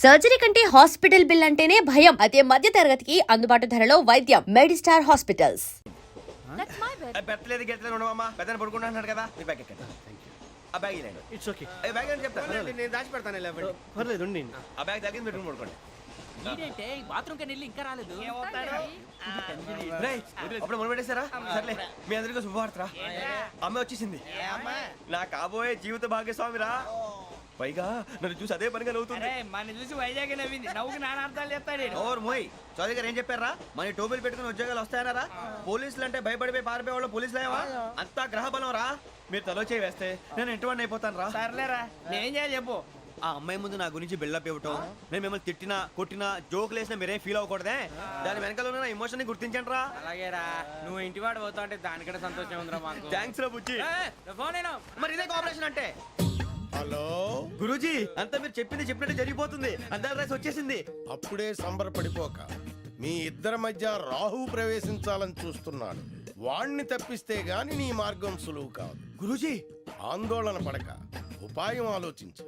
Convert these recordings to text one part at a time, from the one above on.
Surgery కంటే hospital bill అంటేనే భయం. అదే మధ్య తరగతికి అందుబాటు ధరలో వైద్యం. Medistar hospitals. పెట్టలేదు గెట్టలేదు ఉండమమ్మా. పెద్దని పడుకుంటున్నాడు కదా, మీ బ్యాగ్ ఎక్కండి. ఆ బ్యాగ్ ఇలాండి. It's okay. ఏ బ్యాగ్ అని చెప్తాను, నేను దాచి పెడతాను. పర్లేదు ఉండి. ఆ బ్యాగ్ తగ్గింది పెట్టుకుని పడుకోండి. బాత్రూమ్ కని వెళ్ళి ఇంకా రాలేదు. అప్పుడు మొదలు పెట్టేశారా? సర్లే, మీ అందరికీ శుభవార్తరా. అమ్మ వచ్చేసింది. నా కాబోయే జీవిత భాగ్యస్వామిరా. పైగా నన్ను చూసి అదే పనిగా నవ్వుతుంది. మన చూసి వైజాగ్ నవ్వింది. నవ్వుకి నాన్న అర్థాలు చెప్తాడు. ఓర్ మోయ్, చౌదరి గారు ఏం చెప్పారా? మన టోబీలు పెట్టుకుని ఉద్యోగాలు వస్తాయనరా? పోలీసులు అంటే భయపడిపోయి పారిపోయే వాళ్ళు పోలీసులేవా? అంతా గ్రహ బలం రా. మీరు తలో చేయి వేస్తే నేను ఇంటివాడిని అయిపోతాను రా. సర్లేరా, నేనేం చేయాలి చెప్పు. ఆ అమ్మాయి ముందు నా గురించి బిల్డప్ ఇవ్వటం, నేను మిమ్మల్ని తిట్టినా కొట్టినా జోకులు వేసినా మీరేం ఫీల్ అవ్వకూడదే. దాని వెనకాల ఉన్న ఎమోషన్ ని గుర్తించండి రా. అలాగేరా, నువ్వు ఇంటివాడు పోతా అంటే దానికంటే సంతోషం ఉందిరా మాకు. థ్యాంక్స్ రా బుజ్జి. ఫోన్ అయినా మరి ఇదే కోఆపరేషన్ అంటే. హలో గురూజీ, అంతా మీరు చెప్పింది చెప్పినట్టు జరిగిపోతుంది. అందరి రైస్ వచ్చేసింది. అప్పుడే సంబరపడిపోక, మీ ఇద్దరి మధ్య రాహు ప్రవేశించాలని చూస్తున్నాడు. వాణ్ణి తప్పిస్తే గాని నీ మార్గం సులువు కాదు. గురూజీ, ఆందోళన పడక, ఉపాయం ఆలోచించు.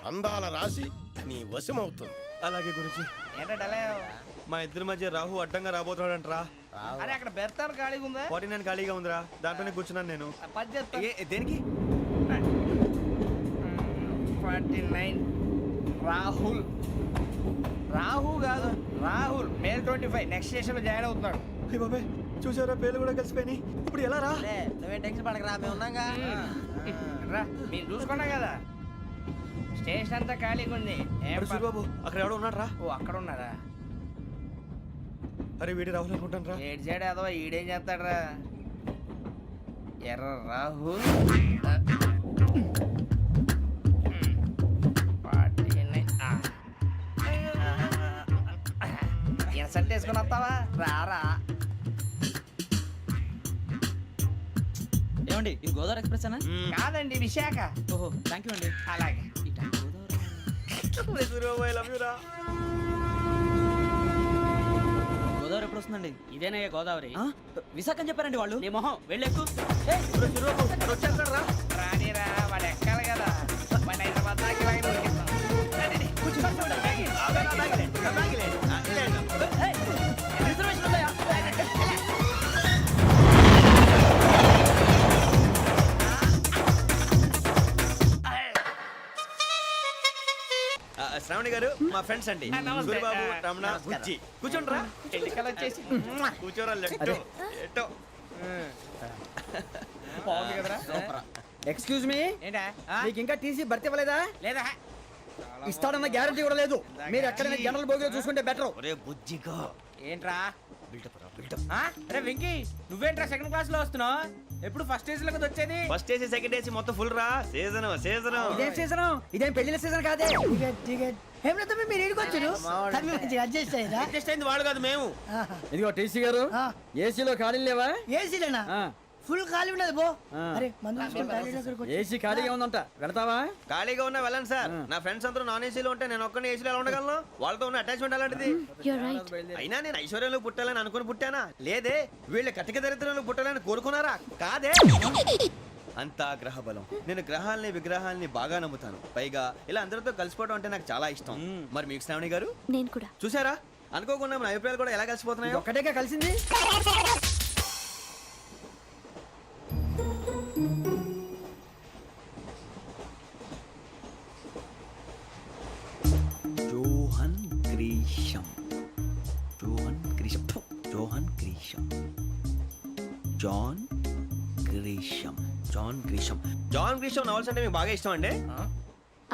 అందాల రాశి నీ వశమవుతుంది. అలాగే గురూజీ. ఏంటంటే మా ఇద్దరి మధ్య రాహు అడ్డంగా రాబోతున్నాడంటరా. అరే అక్కడ బెర్తాను ఖాళీగా ఉందా? 49 ఖాళీగా ఉందిరా, దాంట్లోనే కూర్చున్నాను నేను. పది చెప్తా. దేనికి? 49 రాహుల్. రాహు కాదు, రాహుల్. మే 25 నెక్స్ట్ స్టేషన్ లో జాయిన్ అవుతున్నాడు. అయ్య బాబాయ్, చూసారా పేర్లు కూడా కలిసిపోయినాయి. ఇప్పుడు ఎలా రా? నువ్వే టెన్షన్ పడకరా, మేము ఉన్నాగా. రా, మీరు చూసుకున్నా కదా. స్టేషన్ అంతా ఖాళీగా ఉంది. ఏం సూరిబాబు అక్కడ ఎవడో ఉన్నాడు రా. ఓ అక్కడ ఉన్నారా? అరే వీడి రాహుల్ అనుకుంటాను రా. ఏడు సైడ్ ఏదో ఈడేం చేస్తాడరా? ఎర్ర రాహుల్. ఇన్సల్ట్ వేసుకుని వస్తావా? రారా. ఏమండి, ఇది గోదావరి ఎక్స్ప్రెస్ అనా? కాదండి, విశాఖ. ఓహో, థ్యాంక్ యూ అండి. అలాగే. ఈ time Godavari. Suribabu, I love you రా. గోదావరి ఎప్పుడు వస్తుందండి? ఇదేనయ్య గోదావరి. విశాఖ అని చెప్పారండి వాళ్ళు. నీ మొహం వెళ్ళెక్కు. వచ్చేస్తాడు రా. రానిరా, వాడు ఎక్కాలి కదా. వాడిని హైదరాబాద్ దాకా ఇలాగే దొరికిస్తాం. రిజర్వేషన్ ఉందాయా? శ్రావణి గారు మా ఫ్రెండ్స్ అండి. నమస్తే. సూరిబాబు, రమణ, బుజ్జి. కూర్చోండి రా. ఎన్నికలు వచ్చేసి కూర్చోరా. లెట్టో ఎట్టో. బాగుంది కదరా. ఎక్స్క్యూజ్ మీ, ఏంటా? మీకు ఇంకా టీసీ భర్తీ ఇవ్వలేదా? లేదా ఇస్తాడన్న గ్యారంటీ కూడా లేదు. మీరు ఎక్కడైనా జనరల్ బోగిలో చూసుకుంటే బెటర్. ఒరే బుజ్జిగా, ఏంట్రా? బిల్డప్ రా, బిల్డప్. అరే వెంకీ, నువ్వేంట్రా సెకండ్ క్లాస్ లో వస్తున్నావు? ఎప్పుడు ఫస్ట్ ఏజ్ లో కదా వచ్చేది? ఫస్ట్ ఏసీ సెకండ్ ఏసీ మొత్తం ఫుల్ రా. Season season. ఇదేం సీజన్? ఇదేం పెళ్లిన సీజన్ కాదే. మీరు ఇడికొచ్చారు, అడ్జస్ట్ అయ్యారా? అడ్జస్ట్ అయింది వాడు కాదు, మేము. ఇదిగో టీసీ గారు, ఏసీలో ఖాళీ లేవా? ఏసీలేనా? ఫుల్ ఖాళీ ఉన్నది బో. అరే మందు తీసుకొని టాయిలెట్ దగ్గరకు వచ్చి. ఏసీ ఖాళీగా ఉందంట, వెళ్తావా? ఖాళీగా ఉన్నా వెళ్ళండి సార్. నా ఫ్రెండ్స్ అందరూ నాన్ ఏసీలో ఉంటే నేను ఒక్కనే ఏసీలో ఎలా ఉండగలను? వాళ్ళతో ఉన్న అటాచ్మెంట్ అలాంటిది. అయినా నేను ఐశ్వర్యంలో పుట్టాలని అనుకుని పుట్టానా? లేదే. వీళ్ళ కటిక దరిద్రంలో పుట్టాలని కోరుకున్నారా? కాదే. అంతా గ్రహ బలం. నేను గ్రహాలని విగ్రహాలని బాగా నమ్ముతాను. పైగా ఇలా అందరితో కలిసిపోవడం అంటే నాకు చాలా ఇష్టం. మరి మీకు శ్రావణి గారు? నేను కూడా. చూసారా, అనుకోకుండా మన అభిప్రాయాలు కూడా ఎలా కలిసిపోతున్నాయి. ఒక్కటేగా కలిసింది. Johan Grisham, Johan Grisham, Johan Grisham, John Grisham, John Grisham. John Grisham novels అంటే మీకు బాగా ఇష్టం అండి?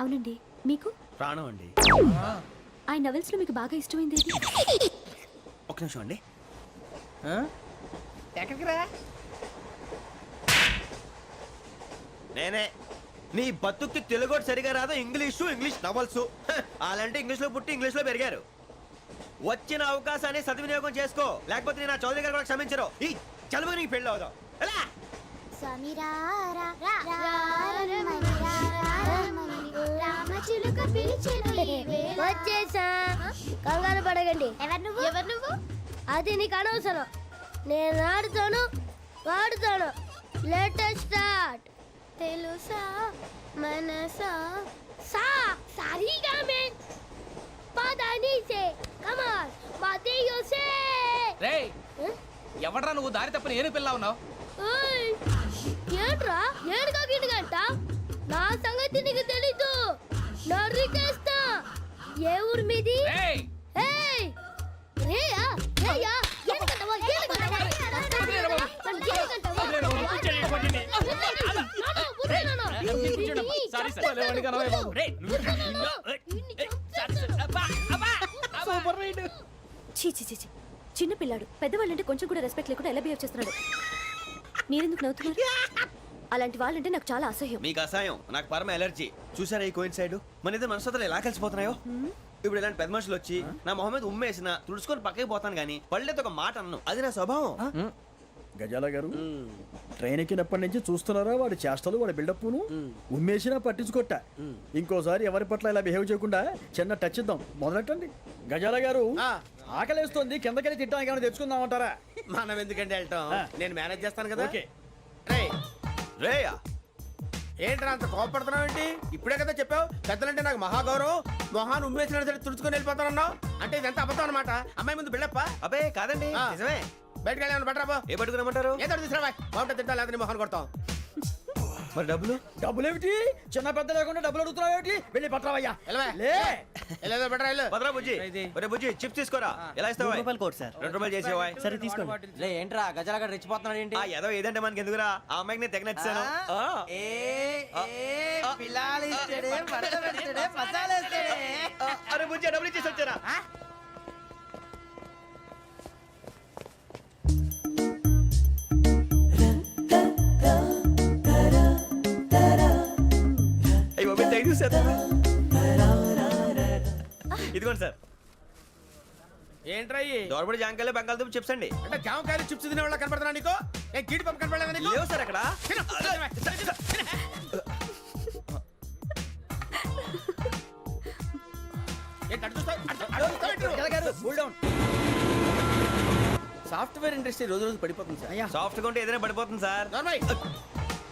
అవునండి. మీకు? ప్రాణం అండి. ఆ నవెల్స్ లో మీకు బాగా ఇష్టమైంది ఏది? ఒక్క నిమిషం అండి. ఎక్కడికి రా? నేనే. నీ బతుక్కి తెలుగు సరిగా రాదు, ఇంగ్లీష్ నవల్స్. అలాంటి ఇంగ్లీష్ లో పుట్టి ఇంగ్లీష్ లో పెరిగారు. వచ్చిన అవకాశాన్ని సద్వినియోగం చేసుకో, లేకపోతే నేను నా చౌదరి గారు కూడా క్షమించరు. ఈ చదువు నీకు పెళ్ళి అవుదాం. ఎలా? వచ్చేసా, కంగారు పడకండి. ఎవరు నువ్వు? అది నీకు అనవసరం. నేను ఆడుతాను, వాడుతాను. Latest start. తెలుసా మనసా సా సారీగా మే పా dice. Come on, Mateo say. రే ఎవడ్రా నువ్వు దారి తప్పని ఏను పిల్ల ఉన్నావు? ఓయ్ ఏంట్రా ఏడుగా గిడుగంట నా సంగతి నీకు తెలీదు నరికేస్తా ఏ ఊరు మీది రేయ్ ఏయ్ రేయా రేయా ఏడుగంటవా సారీ సార్ సూపర్ రైడ్. చీ చీ చీ చీ. చిన్న పిల్లాడు పెద్దవాళ్ళంటే కొంచెం కూడా రెస్పెక్ట్ లేకుండా ఎలా బిహేవ్ చేస్తున్నాడు. మీరెందుకు నవ్వుతున్నారు? అలాంటి వాళ్ళంటే నాకు చాలా అసహ్యం. మీకు అసహాయం, నాకు పరమ ఎలర్జీ. చూసారా ఈ కోయిన్ సైడ్ మన ఇద్దరు మనసులు ఎలా కలిసిపోతున్నాయో. ఇప్పుడు ఇలాంటి పెద్ద మనుషులు వచ్చి నా మొహం మీద ఉమ్మేసిన తుడుచుకొని పక్కకి పోతాను కానీ పళ్ళేతో ఒక మాట అన్ను. అది నా స్వభావం. గజాల గారు ట్రైన్ ఎక్కినప్పటి నుంచి చూస్తున్నారా వాడి చేష్టలు వాడి బిల్డప్ను ఉమ్మేసినా పట్టించుకోట. ఇంకోసారి ఎవరి పట్ల ఇలా బిహేవ్ చేయకుండా చిన్న టచ్ ఇద్దాం. మొదలెట్టండి. గజాల గారు ఆకలేస్తుంది, కిందకెళ్ళి తిట్టడానికి ఏమైనా తెచ్చుకుందామంటారా? మనం ఎందుకంటే వెళ్ళటం, నేను మేనేజ్ చేస్తాను కదా. ఓకే. రేయ్, రేయా ఏంట్రా అంత కోపడుతున్నావు ఏంటి? ఇప్పుడే కదా చెప్పావు పెద్దలంటే నాకు మహాగౌరవం, మొహాన్ని ఉమ్మేసిన సరే తుడుచుకొని వెళ్ళిపోతానన్నావు. అంటే ఇదంతా అబద్ధం అనమాట. అమ్మాయి ముందు బిళ్ళప్ప. అబ్బే కాదండి, ఆ. నిజమే. బయటకు వెళ్ళి బట్రాబో. ఏ పట్టుకురమ్మంటారు? ఏదో తీసుకురా బాగుంటుంది తింటా లేదా నీ మొహాన్ని కొడతాం. మరి డబ్బులు? డబ్బులు ఏమిటి? చిన్న పెద్ద లేకుండా డబ్బులు అడుగుతున్నావు ఏమిటి? వెళ్ళి పట్టరావయ్యా. వెళ్ళవా? లే వెళ్ళేదో బట్రా వెళ్ళు. భద్రా బుజ్జి, ఒరే బుజ్జి చిప్స్ తీసుకోరా. ఎలా ఇస్తావా? రూపాయలు కోట్ సార్. 2 రూపాయలు చేసేవా? సరే తీసుకోండి. లే ఏంట్రా గజాలగడ రెచ్చిపోతున్నాడు ఏంటి? ఆ ఏదో ఏదంటే మనకి ఎందుకురా, ఆ అమ్మాయికి నేను తెగ నచ్చాను. అరే బుజ్జి డబ్బులు ఇచ్చేసి వచ్చారా? అయ్యి బాబు థ్యాంక్ యూ సార్. ఇదిగోండి సార్. ఏంట్రా ఇయి? దోరబడి జాంకాయలు బంగాళదుంప చిప్స్ అండి. అంటే జామకాయలు చిప్స్ తినే వాళ్ళ కనపడుతున్నా నీకు? ఏ గీడి పంప కనపడలేదా నీకు? లేవు సార్ అక్కడ. తిను, తిను, తిను. ఏంటి అటు చూస్తావు? అటు చూస్తావు ఏంటి నువ్వు? గజాల గారు కూల్ డౌన్. సాఫ్ట్వేర్ ఇండస్ట్రీ రోజు రోజు పడిపోతుంది సార్. అయ్యా సాఫ్ట్ గా ఉంటే ఏదైనా పడిపోతుంది సార్. నార్మల్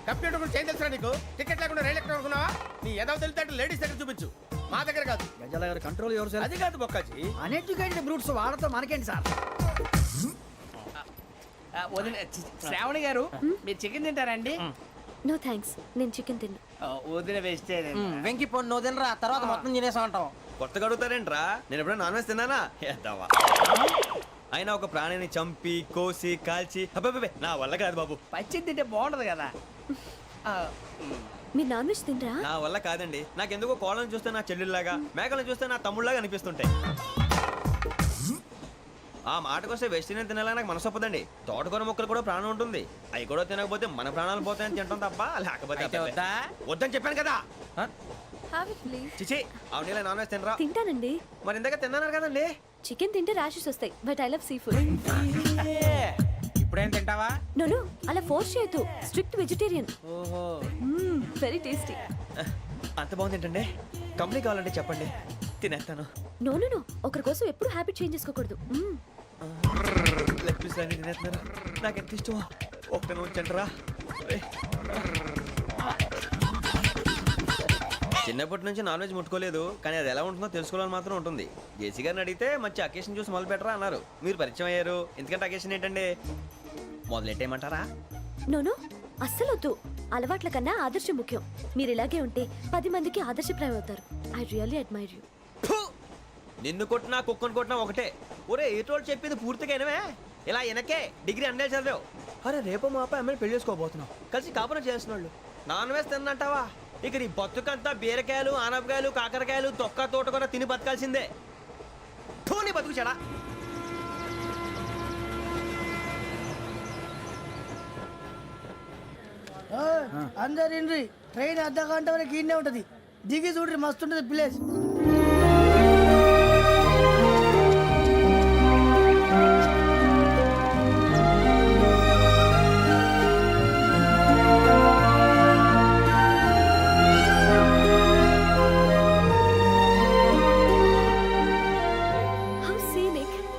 కంప్యూటర్ గురించి ఏం తెలుసా నీకు? టికెట్ లేకుండా రైలు ఎక్కడ అనుకున్నావా? నీ ఏదో తెలితే లేడీస్ దగ్గర చూపించు, మా దగ్గర కాదు. గజాల గారు కంట్రోల్ ఎవరు సార్? అది కాదు బొక్కాజీ. అన్ఎడ్యుకేటెడ్ బ్రూట్స్ వాడతో మనకేంటి సార్? శ్రావణి గారు మీరు చికెన్ తింటారండి? నో థ్యాంక్స్, నేను చికెన్ తిన్నా. వదిన వేస్తే వెంకి పొన్ను నువ్వు తినరా, తర్వాత మొత్తం తినేసా ఉంటాం. కొత్తగా అడుగుతారేంట్రా? నేను ఎప్పుడైనా నాన్ వెజ్ తిన్నానా? ఎద్దావా. అయినా ఒక ప్రాణిని చంపి కోసి కాల్చి అబ్బబ్బే నా వల్ల కాదు బాబు. పచ్చి తింటే బాగుంటది కదా. మీరు నాన్ వెజ్ తినరా? నా వల్ల కాదండి. నాకెందుకో కోళ్ళని చూస్తే నా చెల్లెళ్ళలాగా, మేకలను చూస్తే నా తమ్ముళ్ళలాగా అనిపిస్తుంటాయి. ఆ మాటకొస్తే వెస్టిరియన్ తినాలని నాకు మనసు ఒప్పదండి. తోటకూర మొక్కలు కూడా ప్రాణం ఉంటుంది. అవి కూడా తినకపోతే మన ప్రాణాలు పోతాయని తింటాం తప్ప లేకపోతే అయితే వద్దా? వద్దని చెప్పాను కదా. చిచి అవునీ నాన్ వెజ్ తినరా? తింటానండి. మరి ఇందాక తిన్నాను కదండి. చికెన్ తింటే ర్యాషెస్ వస్తాయి, but I love sea food. ఇప్పుడేం తింటావా? నో అలా ఫోర్స్ చేయొద్దు. Strict vegetarian. ఓహో వెరీ టేస్టీ. అంత బాగుంది ఏంటండి? కంపెనీ కావాలంటే చెప్పండి, తినేస్తాను. నో ఒకరి కోసం ఎప్పుడు హ్యాబిట్ చేంజ్ చేసుకోకూడదు. లెగ్ పీస్ అన్ని తినేస్తున్నారు. నాకు ఎంత ఇష్టం. ఒకటే ఉంచండిరా. చిన్నప్పటి నుంచి నాన్ వెజ్ ముట్టుకోలేదు, కానీ అది ఎలా ఉంటుందో తెలుసుకోవాలని మాత్రం ఉంటుంది. జేసీ గారిని అడిగితే మంచి అకేషన్ చూసి మొదలు పెట్టరా అన్నారు. మీరు పరిచయం అయ్యారు, ఎందుకంటే అకేషన్ ఏంటండి? మొదలెట్టేయమంటారా? నో అస్సలు వద్దు. అలవాట్ల కన్నా ఆదర్శం ముఖ్యం. మీరు ఇలాగే ఉంటే 10 మందికి ఆదర్శప్రాయం అవుతారు. I really admire you. నిన్ను కొట్టినా కుక్కను కొట్టినా ఒకటే. ఒరే ఏటోళ్ళు చెప్పింది పూర్తిగా వినవే. ఇలా వెనకే డిగ్రీ అన్నే చదివావు. అరే రేపు మా అబ్బాయి అమ్మాయిని పెళ్లి చేసుకోబోతున్నావు, కలిసి కాపురం చేసిన వాళ్ళు నాన్ వెజ్ తిన్నంటావా? ఇక నీ బతుకంతా బీరకాయలు ఆనపకాయలు కాకరకాయలు తొక్క తోట కూడా తిని బతకాల్సిందే. నీ బతుకు చెడా. అందరు ఇండ్రి ట్రైన్ అర్ధ గంట వరకు ఇన్నే ఉంటది. దిగి చూడ్రి మస్తు ఉంటది ప్లేస్.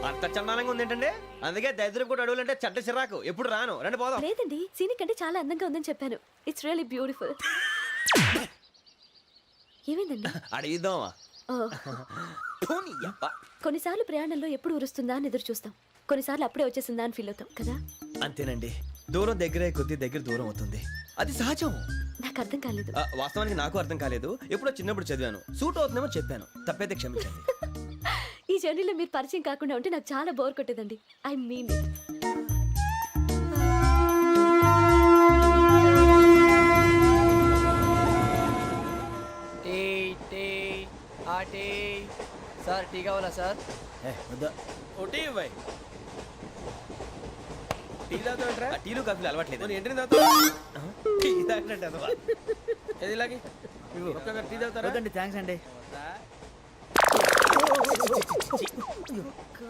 అంత చందానంగా ఉంది ఏంటండి? అందుకే దరిద్రం కూడా అడవులంటే చెడ్డ చిరాకు. ఎప్పుడు రాను, రండి పోదాం. లేదండి, సీనిక్ అంటే చాలా అందంగా ఉందని చెప్పాను. It's really beautiful. ఏమైందండి? అడిగిద్దామా? ఓ, కొన్నిసార్లు ప్రయాణంలో ఎప్పుడు ఉరుస్తుందా అని ఎదురు చూస్తాం, కొన్నిసార్లు అప్పుడే వచ్చేసిందా అని ఫీల్ అవుతాం కదా. అంతేనండి, దూరం దగ్గరే కొద్ది దగ్గర దూరం అవుతుంది, అది సహజం. నాకు అర్థం కాలేదు. వాస్తవానికి నాకు అర్థం కాలేదు, ఎప్పుడో చిన్నప్పుడు చదివాను, సూట్ అవుతుందేమో చెప్పాను, తప్పైతే క్షమించండి. ఈ జర్నీలో మీరు పరిచయం కాకుండా ఉంటే నాకు చాలా బోర్ కొట్టేదండి. I mean it. Tea tea ఆ టీ సార్ టీ కావాలా సార్? వద్దా. ఒకటి ఇవ్వాయి టీ తాగుతాంట్రా టీలు కాఫీలు అలవాట్లేదు. ఎంట్రీ తాగుతా టీ తాగినట్టు అదవా. ఏది ఇలాగే ఒక్కొక్కరు టీ తాగుతారా? వద్దండి, థ్యాంక్స్ అండి.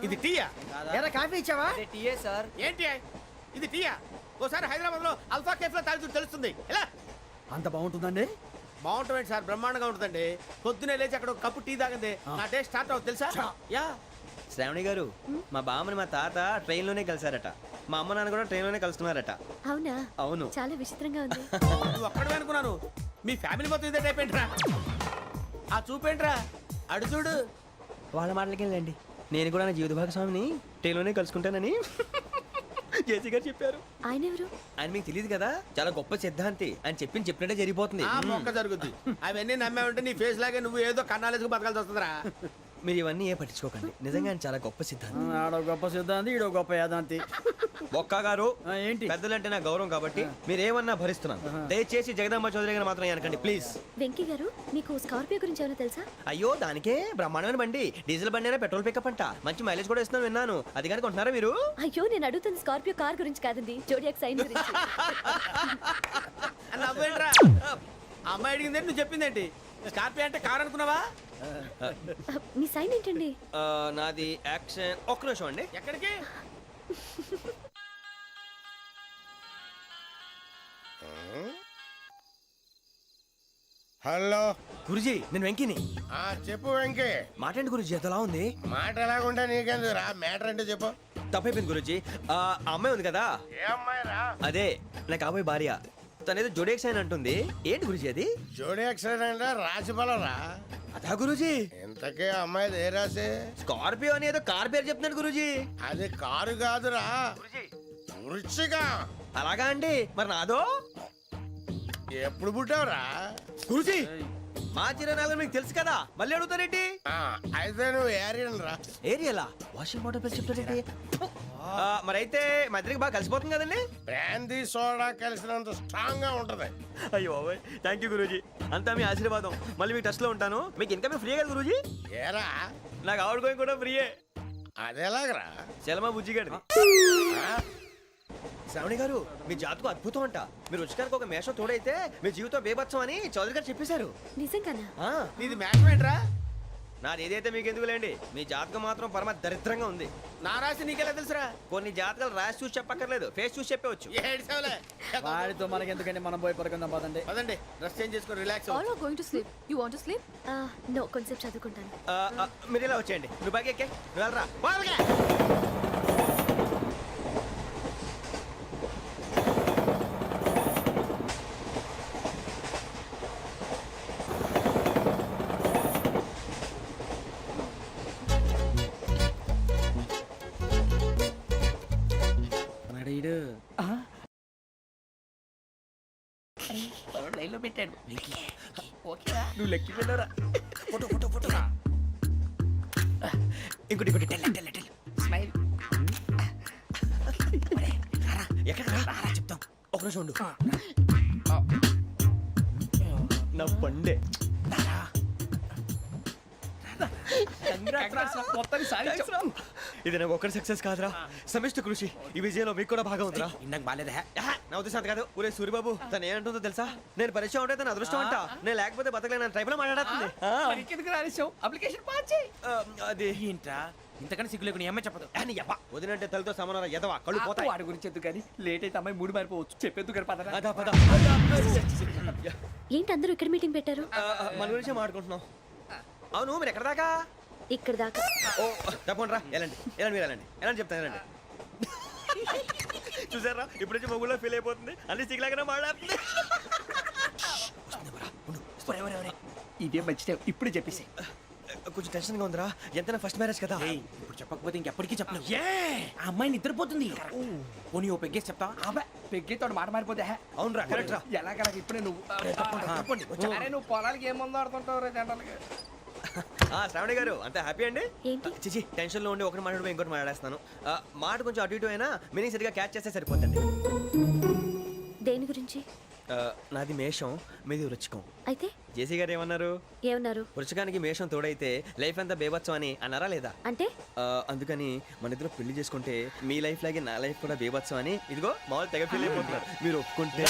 ఇది టీయా? ఎరా కాఫీ ఇచ్చావా? అదే టీయే సార్. ఏంటి ఇది టీయా? ఓసారి హైదరాబాద్ లో అల్ఫా కేఫ్ లో తాగుతూ తెలుస్తుంది. ఎలా అంత బాగుంటుందండి? బాగుంటుంది సార్, బ్రహ్మాండంగా ఉంటుందండి. పొద్దునే లేచి అక్కడ ఒక కప్పు టీ తాగింది నా డే స్టార్ట్ అవుతుంది తెలుసా? యా. శ్రావణి గారు, మా బామ్మని మా తాత ట్రైన్ లోనే కలిసారట, మా అమ్మ నాన్న కూడా ట్రైన్ లోనే కలుస్తున్నారట. అవునా? అవును. చాలా విచిత్రంగా ఉంది. నువ్వు ఒక్కడే అనుకున్నాను, మీ ఫ్యామిలీ మొత్తం ఇదే టైప్ ఏంట్రా? ఆ చూపేంట్రా, అడు చూడు. వాళ్ళ మాటలకి వెళ్ళండి, నేను కూడా నా జీవిత భాగస్వామిని ట్రైన్ లోనే కలుసుకుంటానని జేసీ గారు చెప్పారు. ఆయన ఎవరు? ఆయన మీకు తెలియదు కదా, చాలా గొప్ప సిద్ధాంతి అని చెప్పినట్టే జరిగిపోతుంది. ఆ మొక్క జరుగుద్ది. అవన్నీ నమ్మే ఉంటే నీ ఫేస్ లాగే నువ్వు ఏదో కన్నాలేసుకు బతకాల్సి వస్తుందిరా. మీరు ఇవన్నీ ఏ పట్టించుకోకండి, నిజంగా ఆయన చాలా గొప్ప సిద్ధాంతి. ఆడో గొప్ప సిద్ధాంతి, ఈడో గొప్ప యాదాంతి. ఒక్క గారు, ఏంటి? పెద్దలంటే నా గౌరవం కాబట్టి మీరు ఏమన్నా భరిస్తున్నాను. దయచేసి జగదాంబ చౌదరి గారు మాత్రం అనకండి ప్లీజ్. వెంకీ గారు, మీకు స్కార్పియో గురించి ఏమైనా తెలుసా? అయ్యో, దానికే బ్రహ్మాండమైన బండి, డీజిల్ బండి అయినా పెట్రోల్ పికప్ అంట, మంచి మైలేజ్ కూడా ఇస్తున్నాను విన్నాను. అది కానీ కొంటున్నారా మీరు? అయ్యో, నేను అడుగుతుంది స్కార్పియో కార్ గురించి కాదండి, జోడియాక్ సైన్ గురించి. నవ్వేంట్రా? అమ్మాయి అడిగింది నువ్వు చెప్పిందేంటి? స్కార్పియో అంటే కారు అనుకున్నావా? మీ సైన్ ఏంటండి? నాది యాక్షన్. ఒక్క నిమిషం అండి. ఎక్కడికి? హలో గురుజీ, నేను వెంకిని. చెప్పు వెంకీ. మాటండి గురుజీ, ఎంతలా ఉంది? మాట ఎలాగుంటా నీకెందుకు రా, మ్యాటర్ అంటే చెప్పు. తప్పైపోయింది గురుజీ. ఆ అమ్మాయి ఉంది కదా, ఏ అమ్మాయి రా? అదే నా కాబోయే భార్య, తనేదో జోడేక్స్ అని అంటుంది. ఏంటి గురుజీ అది? జోడి యాక్సిడెంట్ రాసి రా. అదా గురుజీ? ఇంతకే అమ్మాయిది ఏ రాసి? స్కార్పియో అని ఏదో కార్ పేరు చెప్తున్నాడు గురుజీ. అది కారు కాదురా, వృచ్చిక. అలాగా అండి, మరి నాదో? ఎప్పుడు పుట్టావురా? గురుజీ, మా చిరనాలు మీకు తెలుసు కదా, మళ్ళీ అడుగుతారేంటి? అయితే నువ్వు ఏరియన్ రా. ఏరియాలా? వాషింగ్ వాటర్ పేరు చెప్తారేంటి? మరైతే మా ఇద్దరికి బాగా కలిసిపోతుంది కదండి. బ్రాందీ సోడా కలిసినంత స్ట్రాంగ్ గా ఉంటది. అయ్యో థ్యాంక్ యూ గురూజీ, అంతా మీ ఆశీర్వాదం. మళ్ళీ మీకు టచ్ లో ఉంటాను. మీకు ఇన్కమ్ ఫ్రీ కదా గురూజీ? ఏరా, నాకు ఆవిడ గోయింగ్ కూడా ఫ్రీయే. అదేలాగరా? చలమా బుజ్జి గారిది. శ్రావణి గారు, మీ జాతకు అద్భుతం అంట. మీరు రుచికారికి ఒక మేషం తోడైతే మీ జీవితం బేబత్సం అని చౌదరి గారు చెప్పేశారు. నిజంగానా? నీది మ్యాచ్ ఏంట్రా? నాది ఏదైతే మీకు ఎందుకు లేండి, మీ జాతకం మాత్రం పరమ దరిద్రంగా ఉంది. నా రాసి నీకెలా తెలుసురా? కొన్ని జాతకాలు రాసి చూసి చెప్పక్కర్లేదు, ఫేస్ చూసి చెప్పవచ్చు. ఏడ్చావులే. వాడితో మనకి ఎందుకంటే మనం పోయి పడుకుందాం పదండి. పదండి, డ్రెస్ చేంజ్ చేసుకొని relax. All are going to sleep. You want to sleep? No, కొంచెం చదువుకుంటాను. మీరు ఇలా వచ్చేయండి. నువ్వు బాగా ఎక్కే, నువ్వు వెళ్ళరా. బాగా లైన్లో పెట్టాడు. నువ్వు లెక్కి వెళ్ళరా. Photo photo photo. ఇంకోటి ఇంకోటి టెల్. స్మైల్. ఎక్కడ రారా చెప్తాం. ఒక నిమిషం ఉండు. నా పండే. ఇది నాకు ఒక్కడి సక్సెస్ కాదురా, సమిష్టి కృషి. ఈ విజయంలో మీకు కూడా భాగం ఉందిరా. ఇందాక బాలేదా? నా ఉద్దేశం కాదు. ఊరే సూర్యబాబు, తను ఏమంటుందో తెలుసా? నేను పరిచయం ఉంటే తన అదృష్టం అంట, నేను లేకపోతే బతకలేను ట్రైబ్ లో మాట్లాడుతుంది. ఎందుకు రాలేసావు? అప్లికేషన్ పాస్ చేయి. అది ఏంట్రా ఇంతకన్నా సిగ్గు లేకుండా ఏమై చెప్పదు. వదినంటే తలతో సమానం ఎదవా, కళ్ళు పోతాయి. వాడి గురించి ఎందుకు కానీ లేట్ అయితే అమ్మాయి మూడు మారిపోవచ్చు. చెప్పేందుకు గారు పదరా. అదా పద. ఏంటి అందరూ ఇక్కడ మీటింగ్ పెట్టారు? మన గురించే మాట్లాడుకుంటున్నాం. అవును, మీరు ఎక్కడ దాకా? ఇక్కడ దాకా. ఓ తప్పకుండా రా, వెళ్ళండి వెళ్ళండి, మీరు వెళ్ళండి వెళ్ళండి, చెప్తాను వెళ్ళండి. చూసారా, ఇప్పుడు నుంచి మొగుల్లో ఫీల్ అయిపోతుంది, అన్ని సిగ్లాగానే మాట్లాడుతుంది. ఇదే మంచి టైం, ఇప్పుడు చెప్పేసి. కొంచెం టెన్షన్ గా ఉందిరా ఎంతైనా ఫస్ట్ మ్యారేజ్ కదా ఇప్పుడు చెప్పకపోతే ఇంకెప్పటికీ చెప్పలేవు ఆ అమ్మాయి నిద్రపోతుంది పోనీ ఓ పెగ్గేసి చెప్తా అబ్బా పెగ్గితో మాట మారిపోతే అవునరా కరెక్ట్ రా ఎలాగలా ఇప్పుడే నువ్వు అరే నువ్వు పొలాలకి ఏం ముందు ఆడుతుంటావు రే జంటలకి శ్రావణి గారు అంత హ్యాపీ అండి ఏంటి? చిచి టెన్షన్ లో ఉండి ఒకటి మాట్లాడిపోయి ఇంకోటి మాట్లాడేస్తాను మాట కొంచెం అటు ఇటు అయినా మీనింగ్ సరిగా క్యాచ్ చేస్తే సరిపోతుంది దేని గురించి? నాది మేషం మీది వృచ్చికం అయితే జేసీ గారు ఏమన్నారు ఏమన్నారు? వృచ్చికానికి మేషం తోడైతే లైఫ్ అంతా బేబత్సం అని అన్నారా లేదా అంటే అందుకని మన ఇద్దరు పెళ్లి చేసుకుంటే మీ లైఫ్ లాగే నా లైఫ్ కూడా బేబత్సం అని ఇదిగో మామూలు తెగ ఫీల్ అయిపోతున్నారు మీరు ఒప్పుకుంటే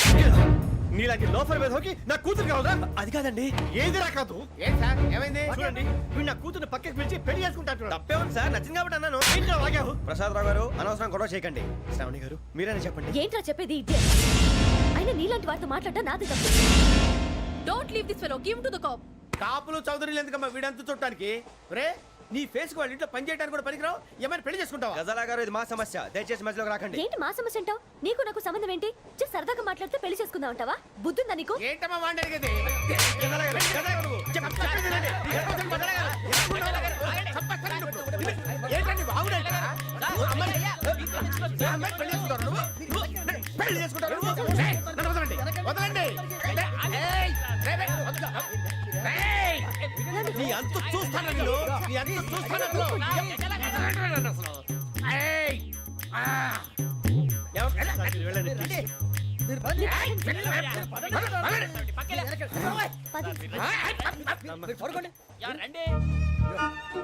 నీలాంటి లోఫర్ మీద హోకి నా కూతురు కావదా? అది కాదండి ఏది రాకదు. ఏం సార్ ఏమైంది చూడండి వీడు నా కూతురు పక్కకి పిలిచి పెళ్లి చేసుకుంటాడు. తప్పే ఉంది సార్ నచ్చింది కాబట్టి అన్నాను ఏంట్రా వాగావు? ప్రసాద్ రావు గారు అనవసరం గొడవ చేయకండి శ్రావణి గారు మీరైనా చెప్పండి ఏంట్రా చెప్పేది? ఇడియట్. అయినా నీలాంటి వారితో మాట్లాడటం నాది తప్పు. Don't leave this fellow, give to the cop. కాపులు చౌదరులు ఎందుకమ్మా వీడంతా చూడటానికి రే నీ ఫేస్ వాళ్ళ ఇంట్లో పని చేయడానికి కూడా పనికిరావు ఏమైనా పెళ్లి చేసుకుంటావా గజాలా గారు ఇది మా సమస్య దయచేసి మధ్యలోకి రాకండి ఏంటి మా సమస్య అంటావు? నీకు నాకు సంబంధం ఏంటి? జస్ట్ సరదాగా మాట్లాడితే పెళ్లి చేసుకుందాం అంటావా? బుద్ధుందా నీకు? ఏంటమ్మా వాడి అడిగేది ఏంటండి బాగుండేది పెళ్లి చేసుకుంటారు వదలండి నీ అంత చూస్తాను నీ అంత చూస్తాను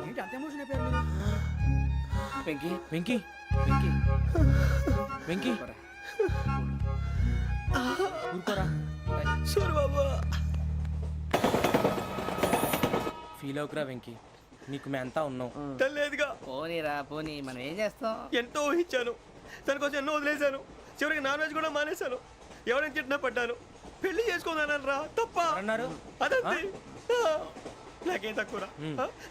ఏంటి అంత ఎమోషన్ అయిపోయారు మీరు? వెంకీ వెంకీ వెంకీ వెంకీ ఊరుకోరా ఫీల్ అవుకురా వెంకీ నీకు మేమంతా ఉన్నాం తెలియదుగా పోనీరా పోనీ మనం ఏం చేస్తాం ఎంతో ఊహించాను తన కోసం ఎన్నో వదిలేశాను చివరికి నాన్ వెజ్ కూడా మానేశాను ఎవరైనా తిట్టినా పడ్డాను పెళ్లి చేసుకున్నాను రా తప్ప అన్నారు అదంతే నాకేం తక్కువ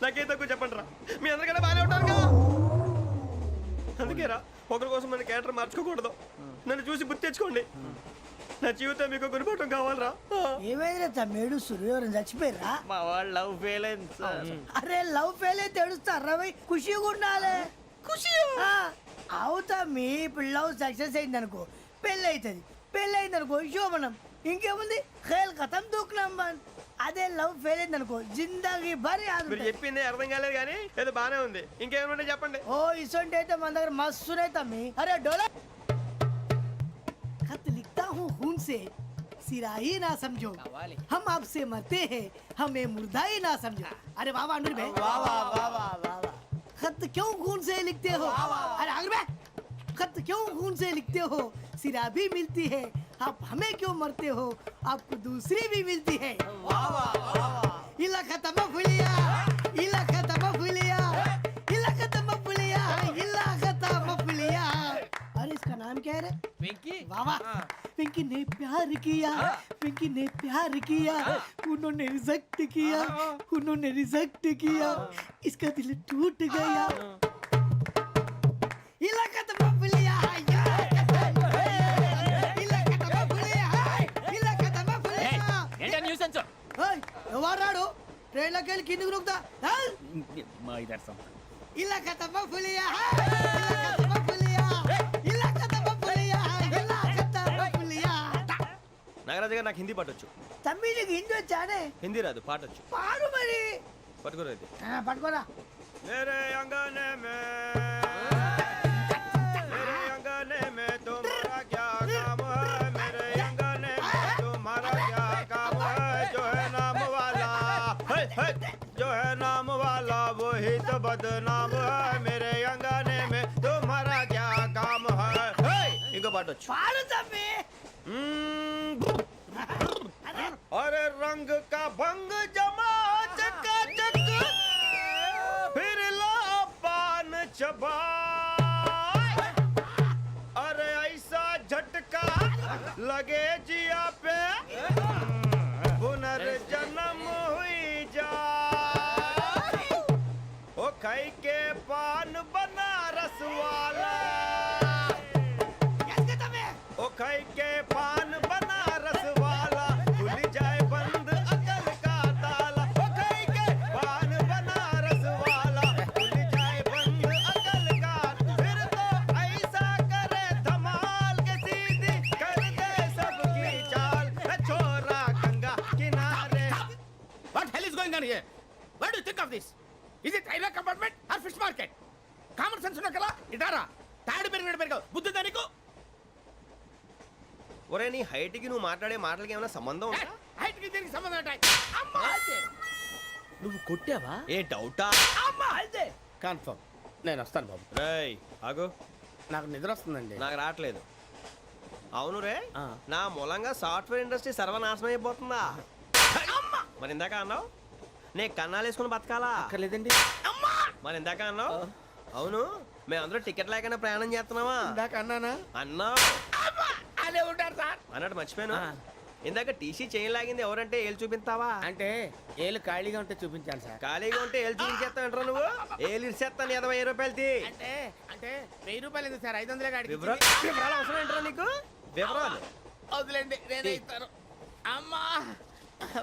నాకేం తక్కువ చెప్పండి రా మీ అందరికన్నా బాగానే ఉంటారుగా అందుకే రా ఒకరి కోసం మన క్యారెక్టర్ మార్చుకోకూడదు నన్ను చూసి గుర్తు తెచ్చుకోండి నా జీవితం మీకు గురిపటం కావాలరా ఏమైందిరా తమ్మేడు సూర్యవరం చచ్చిపోయిరా? మా వాళ్ళు లవ్ ఫెయిల్ అయింది సార్ అరే లవ్ ఫెయిల్ అయితే ఏడుస్తారా భయ్? ఖుషిగా ఉండాలి. ఖుషి అవుతా మీ ఇప్పుడు లవ్ సక్సెస్ అయింది అనుకో పెళ్ళి అవుతుంది. పెళ్ళి అయింది అనుకో శోభనం. ఇంకేముంది ఖేల్ కథం దూకునాం బాన్. అదే లవ్ ఫెయిల్ అయింది అనుకో జిందాగీ భారీ మీరు చెప్పింది అర్థం కాలేదు కానీ ఏదో బాగానే ఉంది ఇంకేమైనా చెప్పండి. ఓ ఇసొంటి అయితే మన దగ్గర మస్తున్నాయి తమ్మి. అరే డోలా खत लिखता हूँ खून से सिरा ही ना समझो हम आपसे मरते हैं हमें मुर्दा ही ना समझो. अरे वाह वाह भाई वाह वाह वाह वाह वाह खत क्यों खून से लिखते हो? अरे आगे बे खत क्यों खून से लिखते हो? सिरा भी मिलती है आप हमें क्यों मरते हो? आपको दूसरी भी मिलती है. वाह वाह वाह इला खत्म फुलिया इला खत्म फुलिया इला खत्म फुलिया इला खत्म फुलिया. अरे इसका नाम क्या है रे? వెంకీ वाह वाह पिंकी ने प्यार किया पिंकी ने प्यार किया उन्होंने रिजेक्ट किया उन्होंने रिजेक्ट किया इसका दिल टूट गया. इलाका तो बबलिया इलाका तो बबलिया ఏంటా న్యూసెన్స్ ఎవరు రాడు ట్రైన్ లోకి వెళ్ళి కిందికి నొక్కుతా. మా ఇదర్సం ఇలాకా तो बबलिया इलाका तो बबलिया इलाका तो बबलिया इलाका तो बबलिया. నాగరాజు గారు నాకు హిందీ పాటొచ్చు తమ్మి నీకు హిందీ వచ్చానే? హిందీ రాదు పాటొచ్చు పాడు మరి. పట్టుకోరు అయితే పట్టుకోరా. मेरे अंगने में तुम्हारा क्या काम है मेरे अंगने में तुम्हारा क्या काम है जो है नाम वाला जो है नाम वाला वही तो बदनाम है मेरे अंगने में तुम्हारा क्या काम है इनको पाटो పాడు తమ్మి. अरे रंग का भंग जमा चकाचक फिर ला पान चबा अरे ऐसा झटका लगे जिया पे पुनर्जन्म हुई जा ओ खाई के पान बनारस वाला ओ खाई के पान बनारस वाला खुल जाए बंद अकल का ताला ओ खाई के पान Banaras railway compartment or fish market? Common sense ఉన్నా కదా ఇటారా తాడు పెరిగావు బుద్ధి దానికి. ఒరే నీ హైట్ కి నువ్వు మాట్లాడే మాటలకి ఏమైనా సంబంధం ఉందా? హైట్ కి దీనికి సంబంధం ఉంటాయి. అమ్మా నువ్వు కొట్టావా? ఏ డౌటా? అమ్మా అయితే కన్ఫర్మ్ నేను వస్తాను బాబు. రేయ్ ఆగు, నాకు నిద్ర వస్తుందండి. నాకు రావట్లేదు. అవును రే, నా మూలంగా సాఫ్ట్వేర్ ఇండస్ట్రీ సర్వనాశనం అయిపోతుందా? మరి ఇందాక అన్నావు నే కన్నాలు వేసుకుని బతకాలా? అక్కర్లేదండి. మరి ఇందాక అన్నావు అవును మేమందరూ టికెట్ లేకుండా ప్రయాణం చేస్తున్నావా? ఇందాక అన్నానా? అన్నావు. అదే ఉంటారు సార్. అన్నట్టు మర్చిపోయాను, ఇందాక టీసీ చేయి లాగింది ఎవరంటే ఏళ్ళు చూపిస్తావా? అంటే ఏళ్ళు ఖాళీగా ఉంటే చూపించాను సార్. ఖాళీగా ఉంటే ఏళ్ళు చూపించేస్తానంటారా నువ్వు? ఏళ్ళు ఇచ్చేస్తాను 20 రూపాయలది. అంటే అంటే 1000 రూపాయలు ఎందుకు సార్? 500 గాడికి వివరాలు అవసరం ఏంటరా నీకు? వివరాలు వదిలేండి నేనే ఇస్తాను. అమ్మా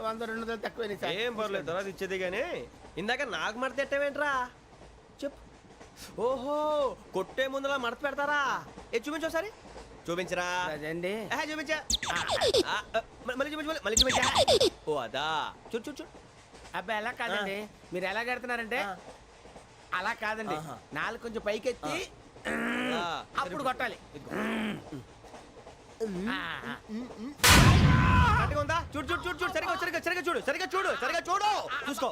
100 200 తక్కువ సార్. ఏం పర్లేదు తర్వాత ఇచ్చేది కానీ ఇందాక నాకు మడత ఎట్టవేంట్రా చెప్పు. ఓహో కొట్టే ముందులా మడత పెడతారా? ఏ చూపించు ఒకసారి. చూపించరా? అదండి చూపించా. మళ్ళీ చూపించు, మళ్ళీ చూపించా. ఓ అదా, చూడు చూడు చూడు. అబ్బాయి ఎలా కాదండి, మీరు ఎలా కడుతున్నారంటే అలా కాదండి. నాలుగు కొంచెం పైకెత్తి అప్పుడు కొట్టాలి. కరెక్ట్గా ఉందా? చూడు చూడు చూడు చూడు, సరిగా సరిగా సరిగా చూడు, సరిగా చూడు, సరిగా చూడు, చూసుకో.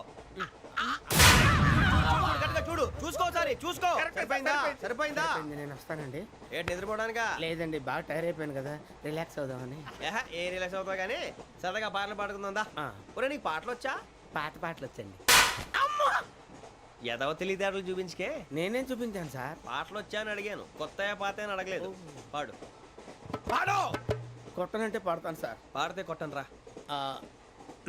కరెక్ట్గా చూడు, చూసుకో ఒకసారి చూసుకో. సరిపోయిందా? సరిపోయిందా? నేను వస్తానండి. ఏంటి నిద్రపోవడానికా? లేదండి బాగా టైర్ అయిపోయాను కదా, రిలాక్స్ అవుదామని. ఏ రిలాక్స్ అవుతావు కానీ సరదాగా పాటలు పాడుకుందా? ఒరే నీకు పాటలు వచ్చా? పాత పాటలు వచ్చండి. ఎదవ తెలివితేటలు చూపించుకే. నేనేం చూపించాను సార్? పాటలు వచ్చా అని అడిగాను, కొత్త పాత అని అడగలేదు. పాడు పాడు. కొట్టనంటే పడతాను సార్. పాడితే కొట్టను రా.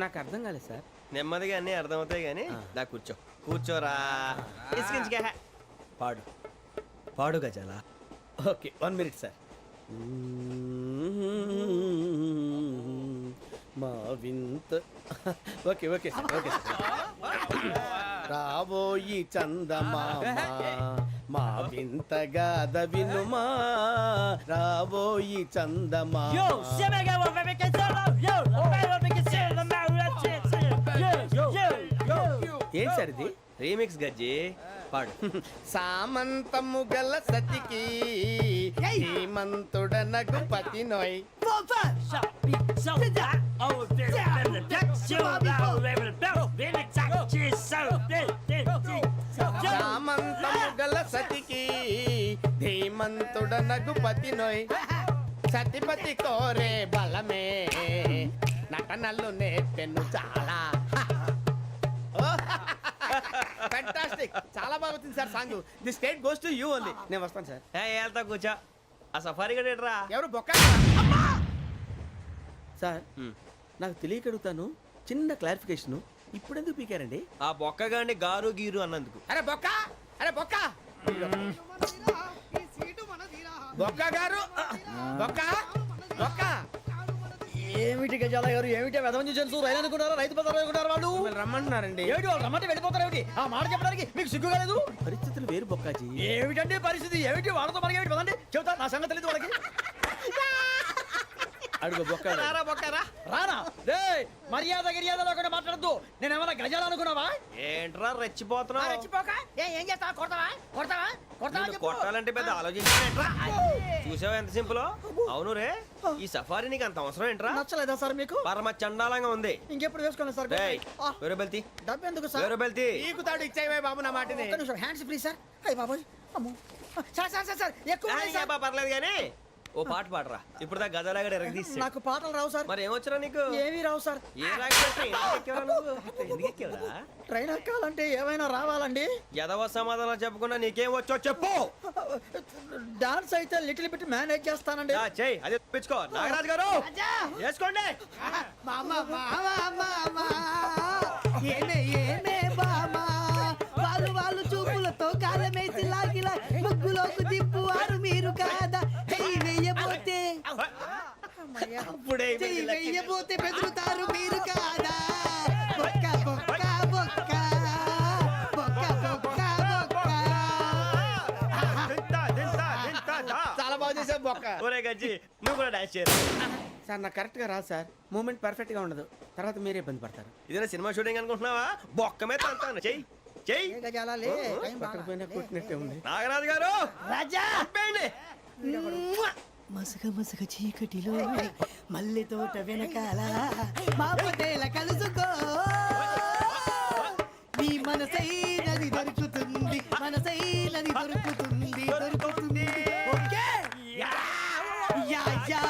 నాకు అర్థం కాలేదు సార్. నెమ్మదిగా అన్నీ అర్థమవుతాయి కానీ దా కూర్చో. కూర్చోరా. ఇసుకించుకే. పాడు పాడు గజాల. Okay 1 minute sir. మా వింత okay okay sir okay sir. రాబోయి చందమామ మా వింతగా వినుమా, రాబోయి చందమామ. ఏం సార్ ఇది? రీమిక్స్ గజ్జి. పాడు. సామంతము గల సతికి హేమంతుడనగు పతి నోయ్. సామంతము గల సతికి ధీమంతుడనగు పతి నోయ్. సతిపతి కోరే బలమే నటనలు నేర్పెను చాలా. ఫ్యాంటాస్టిక్, చాలా బాగా వచ్చింది sir song. The state goes to you only. నేను వస్తాను సార్. వెళ్తా కూర్చో. ఆ సఫారీ గడేట్రా? ఎవరు బొక్క సార్? నాకు తెలియక అడుగుతాను, చిన్న క్లారిఫికేషన్. ఇప్పుడు ఎందుకు పీకారండి? ఆ బొక్కగాడిని గారు గీరు అన్నందుకు. అరే బొక్క, అరే బొక్క, బొక్క గారు, బొక్క బొక్క. ఏమిటి గజాల గారు, ఏమిటి వెదవని జంతువు రైలు అనుకున్నారా? రైతు బజార్ అనుకున్నారు వాళ్ళు. రమ్మంటున్నారండి. ఏమిటి వాళ్ళు రమ్మంటే వెళ్ళిపోతారు? ఏమిటి ఆ మాట చెప్పడానికి మీకు సిగ్గు కాలేదు? పరిస్థితులు వేరు బొక్కాజీ. ఏమిటండి పరిస్థితి? ఏమిటి వాళ్ళతో మనకి ఏమిటి పదండి చెబుతా, నా సంగతి తెలియదు వాళ్ళకి. అడుగు బొక్క. రారా బొక్కరా. రానా రే, మర్యాద గిర్యాద లేకుండా మాట్లాడద్దు. నేనేమన్నా గజాలు అనుకున్నావా? ఏంట్రా రెచ్చిపోతున్నావు? ఏం చేస్తావా? కొడతావా? కొడతావా? కొడతావా? నిన్ను కొట్టాలంటే పెద్ద ఆలోచించానేంట్రా? చూసావా ఎంత సింపుల్? అవును రే, ఈ సఫారీ నీకు అంత అవసరం ఏంట్రా? నచ్చలేదా సార్ మీకు? పరమ చండాలంగా ఉంది. ఇంకెప్పుడు వేసుకోండి సార్. రేయ్, వేరే బెల్తి, డబ్బు ఎందుకు సార్? వేరే బెల్తి. ఈకుతాడు ఇచ్చేవే బాబు నా మాటని. ఒక్క నిమిషం, హ్యాండ్స్ ఫ్రీ సార్. అయ్య బాబోయ్, అమ్మో. సార్ సార్ సార్ సార్ ఎక్కువ ఉన్నాయి సార్. పర్లేదు కానీ ఓ పాట పాడరా. ఇప్పుడు దా గదలాగడ ఎరగ తీసి. నాకు పాటలు రావు సార్. మరి ఏమొచ్చరా నీకు? ఏమీ రావు సార్. ఏ రాకెవరా? ట్రైన్ ఎక్కాలంటే ఏమైనా రావాలండి. ఎదవ సమాధానం చెప్పకుండా నీకేం వచ్చో చెప్పు. డాన్స్ అయితే లిటిల్ బిట్ మేనేజ్ చేస్తానండి. చెయ్యి, అదే తెప్పించుకో. నాగరాజు గారు వేసుకోండి. మామా మామా మామా ఏమే ఏమే బామా, వాళ్ళు వాళ్ళు చూపులతో కాలమేసి లాగిలా ముగ్గులోకి దిప్పువారు మీరు కాదా? చెయ్యి వెయ్యబోతే చెయ్యి వెయ్యబోతే బెదురుతారు మీరు కాదా? బొక్క బొక్క బొక్క బొక్క బొక్క బొక్క. చాలా బాగా చేసావు బొక్క. ఒరే గజ్జి, నువ్వు కూడా డాన్స్ చేయరా? సార్ నాకు కరెక్ట్ గా రాదు సార్. మూమెంట్ పర్ఫెక్ట్ గా ఉండదు, తర్వాత మీరే ఇబ్బంది పడతారు. ఇదేనా సినిమా షూటింగ్ అనుకుంటున్నావా? బొక్క మీద అంటాను. చెయ్యి. చెయ్యి ఏ గజాలాలే, టైం బాగా. కొట్టినట్టే ఉంది. నాగరాజు గారు రాజా ఆపేయండి. మసగ మసగ చీకటిలో మల్లె తోట వెనకాల మా పటేల కలుసుకో నీ మనసైనది దొరుకుతుంది మనసైనది దొరుకుతుంది దొరుకుతుంది ఓకే యా యా